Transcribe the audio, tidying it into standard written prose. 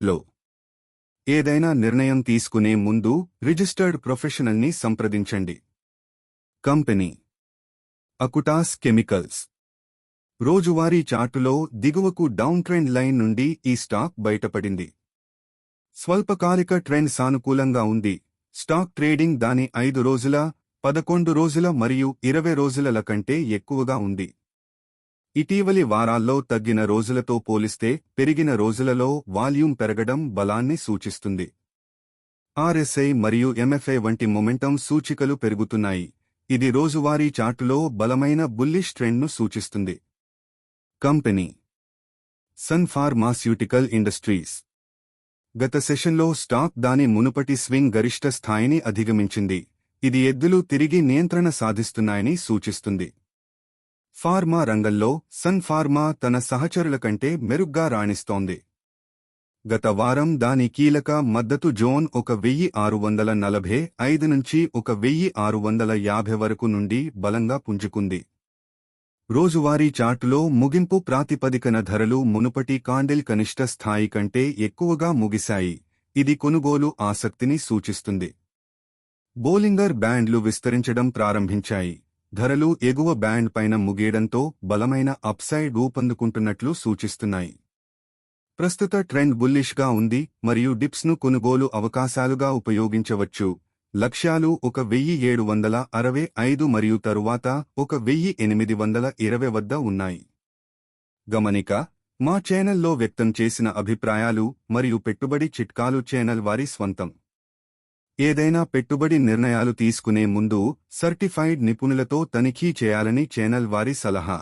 లో ఏదైనా నిర్ణయం తీసుకునే ముందు రిజిస్టర్డ్ ప్రొఫెషనల్ని సంప్రదించండి. Company Acutaas chemicals. రోజువారీ చార్టులో దిగువకు డౌన్ ట్రెండ్ లైన్ నుండి ఈ స్టాక్ బయటపడింది. స్వల్పకాలిక ట్రెండ్ సానుకూలంగా ఉంది. స్టాక్ ట్రేడింగ్ దాని 5 రోజుల, 11 రోజుల మరియు 20 రోజుల కంటే ఎక్కువగా ఉంది. ఇటీవలి వారాల్లో తగ్గిన రోజులతో పోలిస్తే పెరిగిన రోజులలో వాల్యూమ్ పెరగడం బలాన్ని సూచిస్తుంది. ఆర్ఎస్ఐ మరియు ఎంఎఫ్ఐ వంటి మొమెంటం సూచికలు పెరుగుతున్నాయి. ఇది రోజువారీ చార్టులో బలమైన బుల్లిష్ ట్రెండ్ను సూచిస్తుంది. Company Sun Pharmaceutical Industries. గత సెషన్లో స్టాక్ దాని మునుపటి స్వింగ్ గరిష్ట స్థాయిని అధిగమించింది. ఇది ఎద్దులు తిరిగి నియంత్రణ సాధిస్తున్నాయని సూచిస్తుంది. ఫార్మా రంగంలో సన్ ఫార్మా తన సహచరుల కంటే మెరుగ్గా రాణిస్తోంది. గత వారం దాని కీలక మద్దతు జోన్ 1645 నుంచి 1650 వరకు నుండి బలంగా పుంజుకుంది. రోజువారీ చార్టులో ముగింపు ప్రాతిపదికన ధరలు మునుపటి కాండెల్ కనిష్ట స్థాయి కంటే ఎక్కువగా ముగిశాయి. ఇది కొనుగోలు ఆసక్తిని సూచిస్తుంది. బోలింగర్ బ్యాండ్లు విస్తరించడం ప్రారంభించాయి. ధరలు ఎగువ బ్యాండ్ పైన ముగియడంతో బలమైన అప్సైడ్ రూపొందుకుంటున్నట్లు సూచిస్తున్నాయి. ప్రస్తుత ట్రెండ్ బుల్లిష్గా ఉంది మరియు డిప్స్ను కొనుగోలు అవకాశాలుగా ఉపయోగించవచ్చు. లక్ష్యాలు 1765 మరియు తరువాత 1820 వద్ద ఉన్నాయి. గమనిక: మా ఛానల్లో వ్యక్తం చేసిన అభిప్రాయాలు మరియు పెట్టుబడి చిట్కాలు ఛానల్ వారి స్వంతం. ఏదైనా పెట్టుబడి నిర్ణయాలు తీసుకునే ముందు సర్టిఫైడ్ నిపుణులతో తనిఖీ చేయాలని ఛానల్ వారి సలహా.